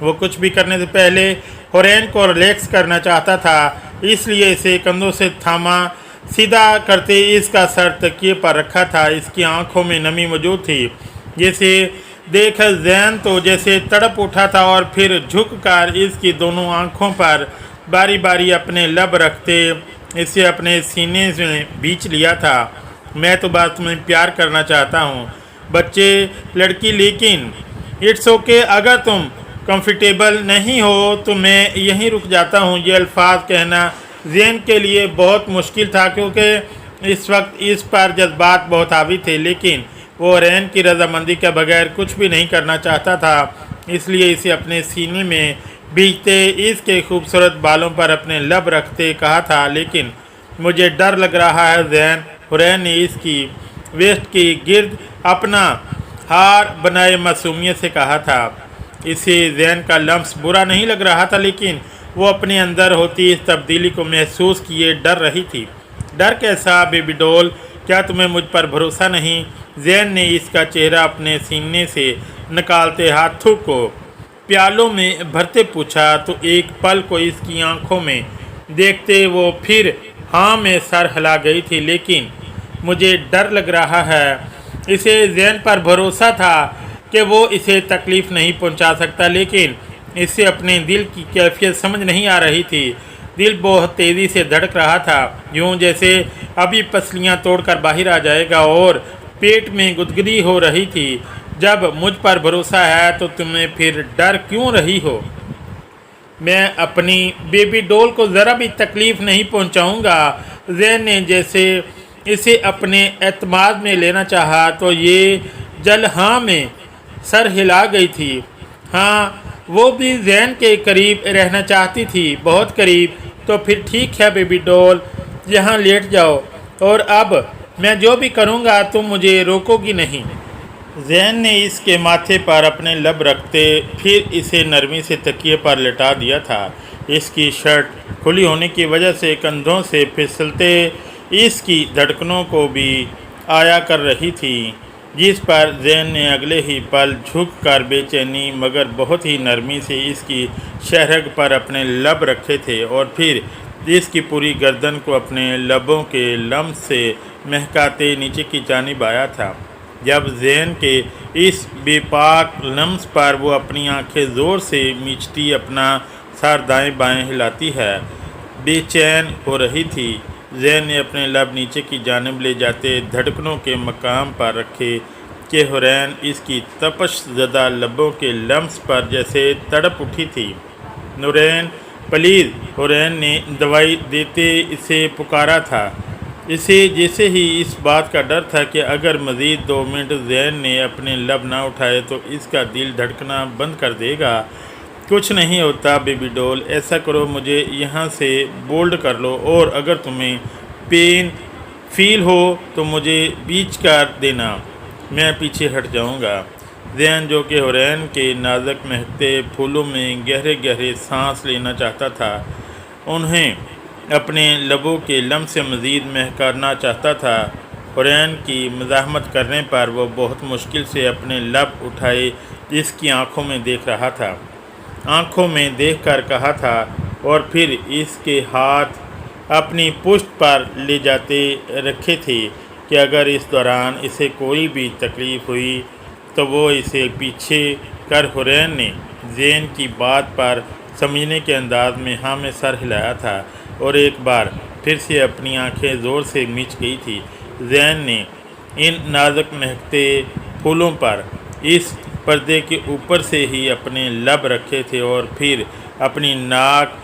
وہ کچھ بھی کرنے سے پہلے حورین کو ریلیکس کرنا چاہتا تھا، اس لیے اسے کندھوں سے تھاما سیدھا کرتے اس کا سر تکیے پر رکھا تھا۔ اس کی آنکھوں میں نمی موجود تھی، جسے دیکھ زین تو جیسے تڑپ اٹھا تھا اور پھر جھک کر اس کی دونوں آنکھوں پر باری باری اپنے لب رکھتے اسے اپنے سینے میں بیچ لیا تھا۔ میں تو بس تمہیں پیار کرنا چاہتا ہوں بچے لڑکی، لیکن اٹس اوکے، اگر تم کمفرٹیبل نہیں ہو تو میں یہیں رک جاتا ہوں۔ یہ الفاظ کہنا زین کے لیے بہت مشکل تھا کیونکہ اس وقت اس پر جذبات بہت حاوی تھے، لیکن وہ حورین کی رضامندی کے بغیر کچھ بھی نہیں کرنا چاہتا تھا، اس لیے اسے اپنے سینے میں بیچتے اس کے خوبصورت بالوں پر اپنے لب رکھتے کہا تھا، لیکن مجھے ڈر لگ رہا ہے زین۔ حورین نے اس کی ویسٹ کی گرد اپنا ہار بنائے معصومیت سے کہا تھا۔ اسے زین کا لمس برا نہیں لگ رہا تھا، لیکن وہ اپنے اندر ہوتی اس تبدیلی کو محسوس کیے ڈر رہی تھی۔ ڈر کیسا بیبی ڈول؟ کیا تمہیں مجھ پر بھروسہ نہیں؟ زین نے اس کا چہرہ اپنے سینے سے نکالتے ہاتھوں کو پیالوں میں بھرتے پوچھا تو ایک پل کو اس کی آنکھوں میں دیکھتے وہ پھر ہاں میں سر ہلا گئی تھی۔ لیکن مجھے ڈر لگ رہا ہے۔ اسے زین پر بھروسہ تھا کہ وہ اسے تکلیف نہیں پہنچا سکتا، لیکن اسے اپنے دل کی کیفیت سمجھ نہیں آ رہی تھی۔ دل بہت تیزی سے دھڑک رہا تھا، یوں جیسے ابھی پسلیاں توڑ کر باہر آ جائے گا، اور پیٹ میں گدگدی ہو رہی تھی۔ جب مجھ پر بھروسہ ہے تو تمہیں پھر ڈر کیوں رہی ہو؟ میں اپنی بیبی ڈول کو ذرا بھی تکلیف نہیں پہنچاؤں گا۔ زین نے جیسے اسے اپنے اعتماد میں لینا چاہا تو یہ جل ہاں میں سر ہلا گئی تھی۔ ہاں، وہ بھی زین کے قریب رہنا چاہتی تھی، بہت قریب۔ تو پھر ٹھیک ہے بیبی ڈول، یہاں لیٹ جاؤ، اور اب میں جو بھی کروں گا تم مجھے روکو گی نہیں۔ زین نے اس کے ماتھے پر اپنے لب رکھتے پھر اسے نرمی سے تکیے پر لٹا دیا تھا۔ اس کی شرٹ کھلی ہونے کی وجہ سے کندھوں سے پھسلتے اس کی دھڑکنوں کو بھی آیا کر رہی تھی، جس پر زین نے اگلے ہی پل جھک کر بے چینی مگر بہت ہی نرمی سے اس کی شہرگ پر اپنے لب رکھے تھے، اور پھر اس کی پوری گردن کو اپنے لبوں کے لمس سے مہکاتے نیچے کی جانب آیا تھا۔ جب زین کے اس بے پاک لمس پر وہ اپنی آنکھیں زور سے میچتی اپنا سر دائیں بائیں ہلاتی ہے، بے چین ہو رہی تھی۔ زین نے اپنے لب نیچے کی جانب لے جاتے دھڑکنوں کے مقام پر رکھے کہ حورین اس کی تپش زدہ لبوں کے لمس پر جیسے تڑپ اٹھی تھی۔ نورین پلیز، حورین نے دوائی دیتے اسے پکارا تھا۔ اسے جیسے ہی اس بات کا ڈر تھا کہ اگر مزید 2 منٹ زین نے اپنے لب نہ اٹھائے تو اس کا دل دھڑکنا بند کر دے گا۔ کچھ نہیں ہوتا بیبی ڈول، ایسا کرو، مجھے یہاں سے بولڈ کر لو، اور اگر تمہیں پین فیل ہو تو مجھے بیچ کر دینا، میں پیچھے ہٹ جاؤں گا۔ زین، جو کہ حورین کے نازک مہکتے پھولوں میں گہرے گہرے سانس لینا چاہتا تھا، انہیں اپنے لبوں کے لمس سے مزید مہکانا چاہتا تھا، حورین کی مزاحمت کرنے پر وہ بہت مشکل سے اپنے لب اٹھائے اس کی آنکھوں میں دیکھ رہا تھا، آنکھوں میں دیکھ کر کہا تھا، اور پھر اس کے ہاتھ اپنی پشت پر لے جاتے رکھے تھے کہ اگر اس دوران اسے کوئی بھی تکلیف ہوئی تو وہ اسے پیچھے کر حورین نے زین کی بات پر سمجھنے کے انداز میں ہاں میں سر ہلایا تھا، اور ایک بار پھر سے اپنی آنکھیں زور سے میچ گئی تھی۔ زین نے ان نازک مہکتے پھولوں پر اس پردے کے اوپر سے ہی اپنے لب رکھے تھے، اور پھر اپنی ناک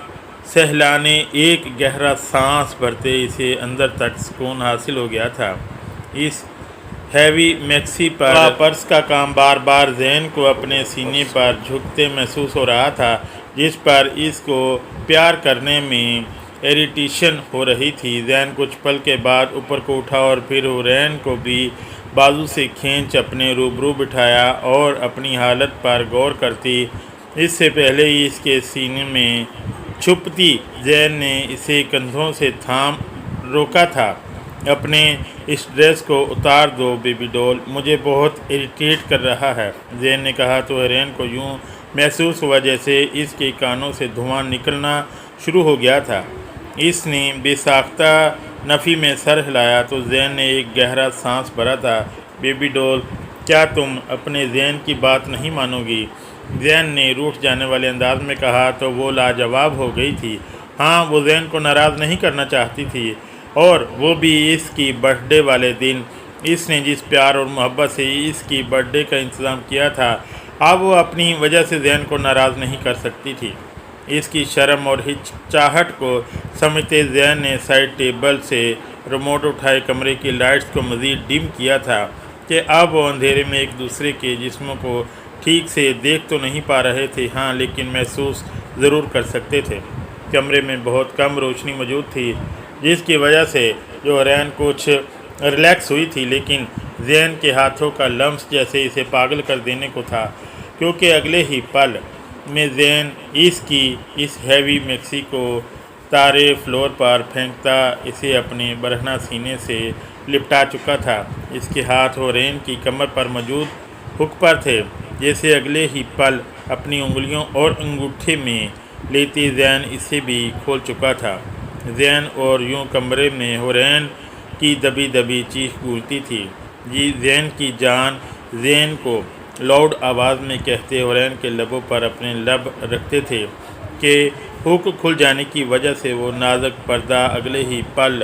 سہلانے ایک گہرا سانس بھرتے اسے اندر تک سکون حاصل ہو گیا تھا۔ اس ہیوی میکسی پر پرس کا کام بار بار زین کو اپنے سینے پر جھکتے محسوس ہو رہا تھا، جس پر اس کو پیار کرنے میں ایریٹیشن ہو رہی تھی۔ زین کچھ پل کے بعد اوپر کو اٹھا اور پھر حورین کو بھی بازو سے کھینچ اپنے روبرو بٹھایا اور اپنی حالت پر غور کرتی اس سے پہلے ہی اس کے سینے میں چھپتی زین نے اسے کندھوں سے تھام روکا تھا۔ اپنے اس ڈریس کو اتار دو بیبی ڈول، مجھے بہت اریٹیٹ کر رہا ہے، زین نے کہا تو حورین کو یوں محسوس ہوا جیسے اس کے کانوں سے دھواں نکلنا شروع ہو گیا تھا۔ اس نے بے ساختہ نفی میں سر ہلایا تو زین نے ایک گہرا سانس بھرا تھا۔ بیبی ڈول، کیا تم اپنے زین کی بات نہیں مانو گی؟ زین نے روٹھ جانے والے انداز میں کہا تو وہ لاجواب ہو گئی تھی۔ ہاں، وہ زین کو ناراض نہیں کرنا چاہتی تھی، اور وہ بھی اس کی برتھ ڈے والے دن۔ اس نے جس پیار اور محبت سے اس کی برتھ ڈے کا انتظام کیا تھا، اب وہ اپنی وجہ سے زین کو ناراض نہیں کر سکتی تھی۔ اس کی شرم اور ہچکچاہٹ کو سمجھتے زین نے سائڈ ٹیبل سے ریموٹ اٹھائے کمرے کی لائٹس کو مزید ڈم کیا تھا کہ اب وہ اندھیرے میں ایک دوسرے کے جسموں کو ٹھیک سے دیکھ تو نہیں پا رہے تھے، ہاں لیکن محسوس ضرور کر سکتے تھے۔ کمرے میں بہت کم روشنی موجود تھی، جس کی وجہ سے جوہرین کچھ ریلیکس ہوئی تھی، لیکن زین کے ہاتھوں کا لمس جیسے اسے پاگل کر دینے کو تھا، کیونکہ اگلے ہی پل میں زین اس کی اس ہیوی میکسی کو تارے فلور پر پھینکتا اسے اپنے برہنہ سینے سے لپٹا چکا تھا۔ اس کے ہاتھ ہورین کی کمر پر موجود ہک پر تھے، جیسے اگلے ہی پل اپنی انگلیوں اور انگوٹھے میں لیتی زین اسے بھی کھول چکا تھا۔ زین اور یوں کمرے میں ہورین کی دبی دبی چیخ گونجتی تھی۔ جی زین کی جان، زین کو لاؤڈ آواز میں کہتے ہورین کے لبوں پر اپنے لب رکھتے تھے کہ ہک کھل جانے کی وجہ سے وہ نازک پردہ اگلے ہی پل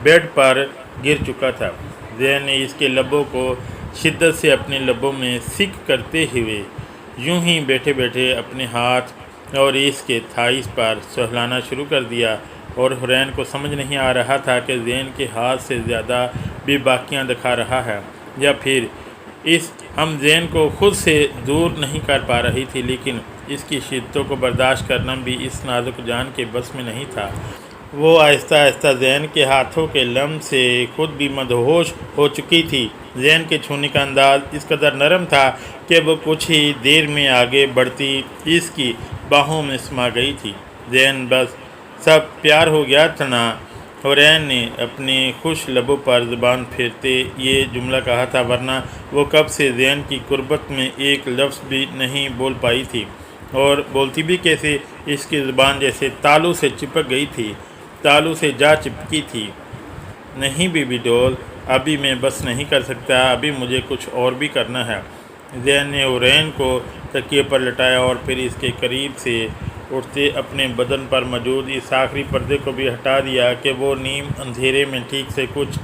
بیڈ پر گر چکا تھا۔ زین نے اس کے لبوں کو شدت سے اپنے لبوں میں سک کرتے ہوئے یوں ہی بیٹھے بیٹھے اپنے ہاتھ اور اس کے تھائس پر سہلانا شروع کر دیا، اور ہورین کو سمجھ نہیں آ رہا تھا کہ زین کے ہاتھ سے زیادہ بے باکیاں دکھا رہا ہے یا پھر اس ہم زین کو خود سے دور نہیں کر پا رہی تھی، لیکن اس کی شدتوں کو برداشت کرنا بھی اس نازک جان کے بس میں نہیں تھا۔ وہ آہستہ آہستہ زین کے ہاتھوں کے لمس سے خود بھی مدہوش ہو چکی تھی۔ زین کے چھونے کا انداز اس قدر نرم تھا کہ وہ کچھ ہی دیر میں آگے بڑھتی اس کی باہوں میں سما گئی تھی۔ زین بس سب پیار ہو گیا تھا نا؟ ہورین نے اپنے خوش لبوں پر زبان پھیرتے یہ جملہ کہا تھا، ورنہ وہ کب سے زین کی قربت میں ایک لفظ بھی نہیں بول پائی تھی، اور بولتی بھی کیسے؟ اس کی زبان جیسے تالو سے چپک گئی تھی، تالو سے جا چپکی تھی۔ نہیں بیبی ڈول، ابھی میں بس نہیں کر سکتا، ابھی مجھے کچھ اور بھی کرنا ہے۔ زین نے ہورین کو تکیے پر لٹایا اور پھر اس کے قریب سے اٹھتے اپنے بدن پر موجود اس آخری پردے کو بھی ہٹا دیا کہ وہ نیم اندھیرے میں ٹھیک سے کچھ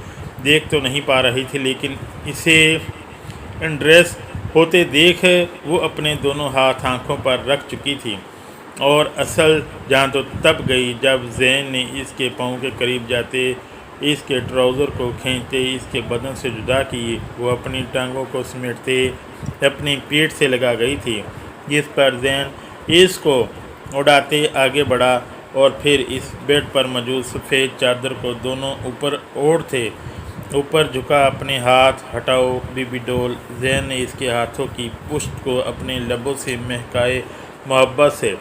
دیکھ تو نہیں پا رہی تھی، لیکن اسے انڈریس ہوتے دیکھ وہ اپنے دونوں ہاتھ آنکھوں پر رکھ چکی تھی، اور اصل جان تو تب گئی جب زین نے اس کے پاؤں کے قریب جاتے اس کے ٹراؤزر کو کھینچتے اس کے بدن سے جدا کی وہ اپنی ٹانگوں کو سمیٹتے اپنی پیٹھ سے لگا گئی تھی، جس پر زین اس کو اڑاتے آگے بڑھا اور پھر اس بیڈ پر موجود سفید چادر کو دونوں اوپر اوڑھتے اوپر جھکا۔ اپنے ہاتھ ہٹاؤ بیبی ڈول۔ زین نے اس کے ہاتھوں کی پشت کو اپنے لبوں سے مہکائے محبت سے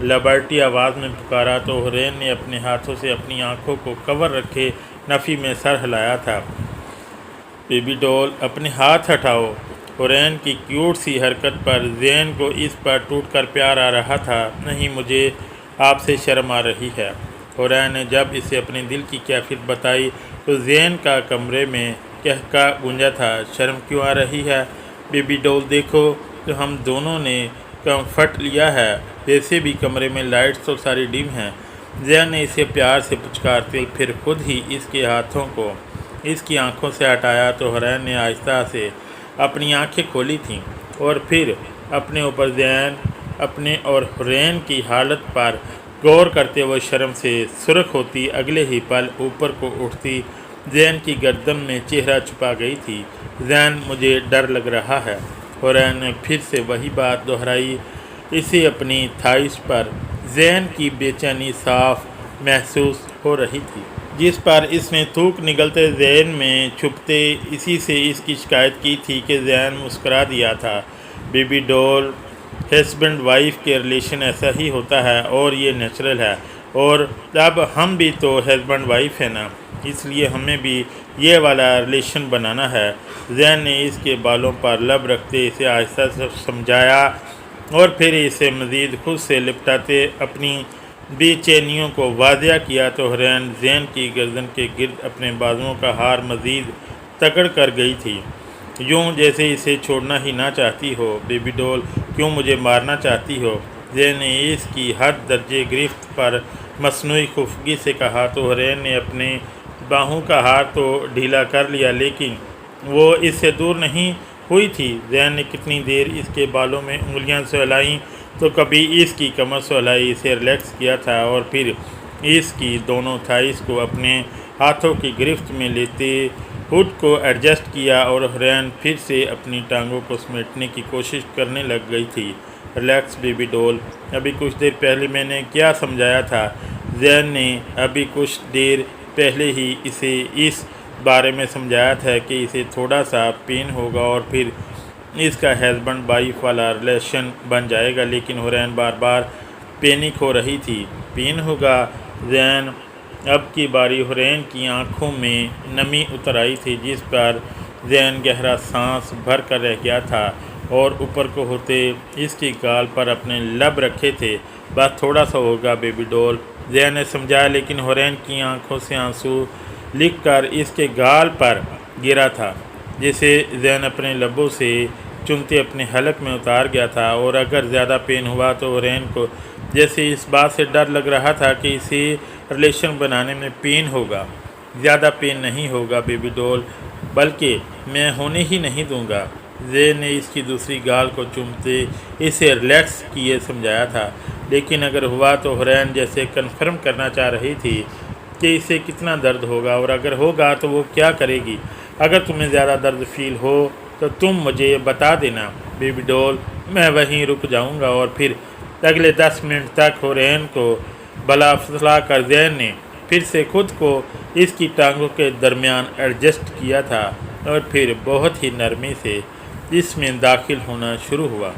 لبرٹی آواز میں پکارا تو ہورین نے اپنے ہاتھوں سے اپنی آنکھوں کو کور رکھے نفی میں سر ہلایا تھا۔ بیبی ڈول، اپنے ہاتھ ہٹاؤ۔ ہورین کی کیوٹ سی حرکت پر زین کو اس پر ٹوٹ کر پیار آ رہا تھا۔ نہیں، مجھے آپ سے شرم آ رہی ہے۔ ہورین نے جب اسے اپنے دل کی کیفیت بتائی تو زین کا کمرے میں قہقہ گونجا تھا۔ شرم کیوں آ رہی ہے؟ بیبی ڈول دیکھو تو ہم دونوں نے کمفرٹ لیا ہے، ویسے بھی کمرے میں لائٹس تو ساری ڈم ہیں۔ زین نے اسے پیار سے پچکارتے پھر خود ہی اس کے ہاتھوں کو اس کی آنکھوں سے ہٹایا تو ہورین نے آہستہ سے اپنی آنکھیں کھولی تھیں، اور پھر اپنے اوپر زین اپنے اور ہورین کی حالت پر غور کرتے ہوئے شرم سے سرخ ہوتی اگلے ہی پل اوپر کو اٹھتی زین کی گردن میں چہرہ چھپا گئی تھی۔ زین، مجھے ڈر لگ رہا ہے۔ ہورین نے پھر سے وہی بات دہرائی۔ اسے اپنی تھائس پر زین کی بے چینی صاف محسوس ہو رہی تھی، جس پر اس نے تھوک نگلتے زین میں چھپتے اسی سے اس کی شکایت کی تھی کہ زین مسکرا دیا تھا۔ بیبی ڈول، ہسبینڈ وائف کے ریلیشن ایسا ہی ہوتا ہے اور یہ نیچرل ہے، اور اب ہم بھی تو ہسبینڈ وائف ہیں نا، اس لیے ہمیں بھی یہ والا ریلیشن بنانا ہے۔ زین نے اس کے بالوں پر لب رکھتے اسے آہستہ سے سمجھایا اور پھر اسے مزید خود سے لپٹاتے اپنی بے چینیوں کو واضح کیا تو حورین زین کی گردن کے گرد اپنے بازوؤں کا ہار مزید تکڑ کر گئی تھی، یوں جیسے اسے چھوڑنا ہی نہ چاہتی ہو۔ بیبی ڈول، کیوں مجھے مارنا چاہتی ہو؟ زین نے اس کی حد درجے گرفت پر مصنوعی خفگی سے کہا تو حورین نے اپنے باہوں کا ہار تو ڈھیلا کر لیا، لیکن وہ اس سے دور نہیں ہوئی تھی۔ زین نے کتنی دیر اس کے بالوں میں انگلیاں سہلائیں تو کبھی اس کی کمر سہلائی، اسے ریلیکس کیا تھا اور پھر اس کی دونوں تھائیز کو اپنے ہاتھوں کی گرفت میں لیتے ہڈ کو ایڈجسٹ کیا اور حورین پھر سے اپنی ٹانگوں کو سمیٹنے کی کوشش کرنے لگ گئی تھی۔ ریلیکس بیبی ڈول، ابھی کچھ دیر پہلے میں نے کیا سمجھایا تھا؟ زین نے ابھی کچھ دیر پہلے ہی اسے اس بارے میں سمجھایا تھا کہ اسے تھوڑا سا پین ہوگا اور پھر اس کا ہسبینڈ وائف والا ریلیشن بن جائے گا، لیکن حورین بار بار پینک ہو رہی تھی۔ پین ہوگا؟ زین، اب کی باری حورین کی آنکھوں میں نمی اتر آئی تھی، جس پر زین گہرا سانس بھر کر رہ گیا تھا اور اوپر کو ہوتے اس کی گال پر اپنے لب رکھے تھے۔ بس تھوڑا سا ہوگا بیبی ڈول، زین نے سمجھایا، لیکن حورین کی آنکھوں سے آنسو لکھ کر اس کے گال پر گرا تھا، جسے زین اپنے لبوں سے چنتے اپنے حلق میں اتار گیا تھا۔ اور اگر زیادہ پین ہوا تو حورین کو جیسے اس بات سے ڈر لگ رہا تھا کہ اسے ریلیشن بنانے میں پین ہوگا۔ زیادہ پین نہیں ہوگا بیبی ڈول، بلکہ میں ہونے ہی نہیں دوں گا۔ زین نے اس کی دوسری گال کو چومتے اسے ریلیکس کیے سمجھایا تھا، لیکن اگر ہوا تو حورین جیسے کنفرم کرنا چاہ رہی تھی کہ اسے کتنا درد ہوگا، اور اگر ہوگا تو وہ کیا کرے گی۔ اگر تمہیں زیادہ درد فیل ہو تو تم مجھے بتا دینا بیبی ڈول، میں وہیں رک جاؤں گا۔ اور پھر اگلے 10 منٹ تک حورین کو بلا فسلا کر زین نے پھر سے خود کو اس کی ٹانگوں کے درمیان ایڈجسٹ کیا تھا اور پھر بہت ہی نرمی سے اس میں داخل ہونا شروع ہوا۔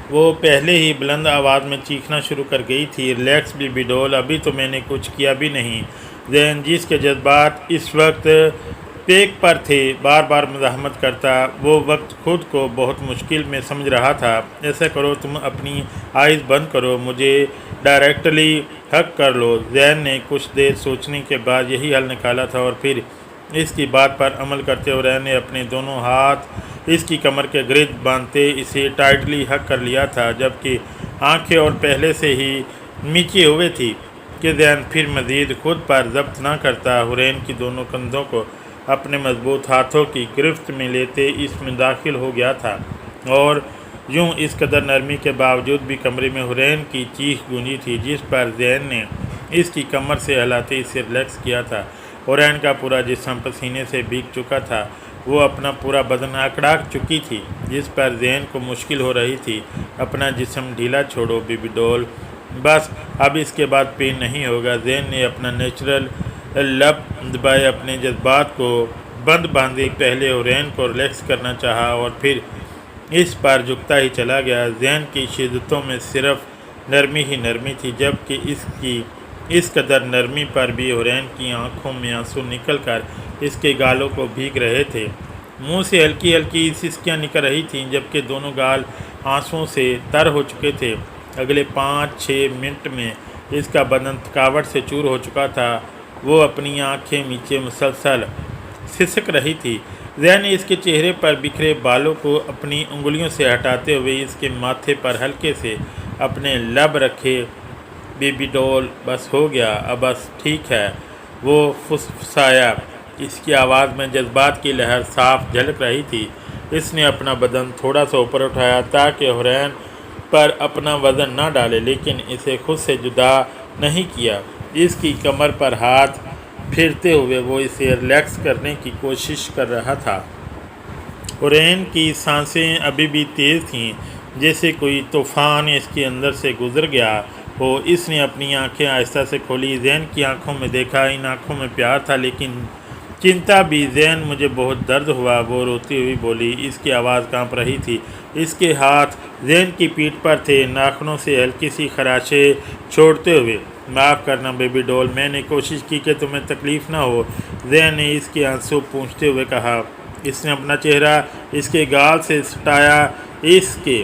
وہ پہلے ہی بلند آواز میں چیخنا شروع کر گئی تھی، ریلیکس بیبی ڈول، ابھی تو میں نے کچھ کیا بھی نہیں۔ زین، جس کے جذبات اس وقت پیک پر تھے، بار بار مزاحمت کرتا، وہ وقت خود کو بہت مشکل میں سمجھ رہا تھا۔ ایسا کرو، تم اپنی آئیز بند کرو، مجھے ڈائریکٹلی حق کر لو۔ زین نے کچھ دیر سوچنے کے بعد یہی حل نکالا تھا اور پھر اس کی بات پر عمل کرتے ہوئے نے اپنے دونوں ہاتھ اس کی کمر کے گرد باندھتے اسے ٹائٹلی حق کر لیا تھا، جبکہ آنکھیں اور پہلے سے ہی میچے ہوئے تھی کہ زین پھر مزید خود پر ضبط نہ کرتا، حورین کی دونوں کندھوں کو اپنے مضبوط ہاتھوں کی گرفت میں لیتے اس میں داخل ہو گیا تھا، اور یوں اس قدر نرمی کے باوجود بھی کمرے میں حورین کی چیخ گونجی تھی، جس پر زین نے اس کی کمر سے ہلاتے اسے ریلیکس کیا تھا۔ حورین کا پورا جسم پسینے سے بھیگ چکا تھا، وہ اپنا پورا بدن اکڑا چکی تھی، جس پر زین کو مشکل ہو رہی تھی۔ اپنا جسم ڈھیلا چھوڑو بیبی ڈول، بس اب اس کے بعد پین نہیں ہوگا۔ زین نے اپنا نیچرل لب دبائے اپنے جذبات کو بند باندھے، پہلے حورین کو ریلیکس کرنا چاہا اور پھر اس پر جھکتا ہی چلا گیا۔ زین کی شدتوں میں صرف نرمی ہی نرمی تھی، جبکہ اس کی اس قدر نرمی پر بھی حورین کی آنکھوں میں آنسو نکل کر اس کے گالوں کو بھیگ رہے تھے۔ منہ سے ہلکی ہلکی سسکیاں نکل رہی تھیں، جبکہ دونوں گال آنسوؤں سے تر ہو چکے تھے۔ اگلے 5-6 منٹ میں اس کا بدن تھکاوٹ سے چور ہو چکا تھا، وہ اپنی آنکھیں نیچے مسلسل سسک رہی تھی۔ زین نے اس کے چہرے پر بکھرے بالوں کو اپنی انگلیوں سے ہٹاتے ہوئے اس کے ماتھے پر ہلکے سے اپنے لب رکھے۔ بیبی ڈول، بس ہو گیا، اب بس ٹھیک ہے، وہ فسفسایا۔ اس کی آواز میں جذبات کی لہر صاف جھلک رہی تھی۔ اس نے اپنا بدن تھوڑا سا اوپر اٹھایا تاکہ حورین پر اپنا وزن نہ ڈالے، لیکن اسے خود سے جدا نہیں کیا۔ اس کی کمر پر ہاتھ پھیرتے ہوئے وہ اسے ریلیکس کرنے کی کوشش کر رہا تھا۔ حورین کی سانسیں ابھی بھی تیز تھیں، جیسے کوئی طوفان اس کے اندر سے گزر گیا ہو۔ اس نے اپنی آنکھیں آہستہ سے کھولی، زین کی آنکھوں میں دیکھا، ان آنکھوں میں پیار تھا لیکن چنتا بھی۔ زین، مجھے بہت درد ہوا، وہ روتی ہوئی بولی، اس کی آواز کانپ رہی تھی۔ اس کے ہاتھ زین کی پیٹھ پر تھے، ناخنوں سے ہلکی سی خراشیں چھوڑتے ہوئے۔ معاف کرنا بیبی ڈول، میں نے کوشش کی کہ تمہیں تکلیف نہ ہو، زین نے اس کے آنسو پونچھتے ہوئے کہا۔ اس نے اپنا چہرہ اس کے گال سے سٹایا، اس کے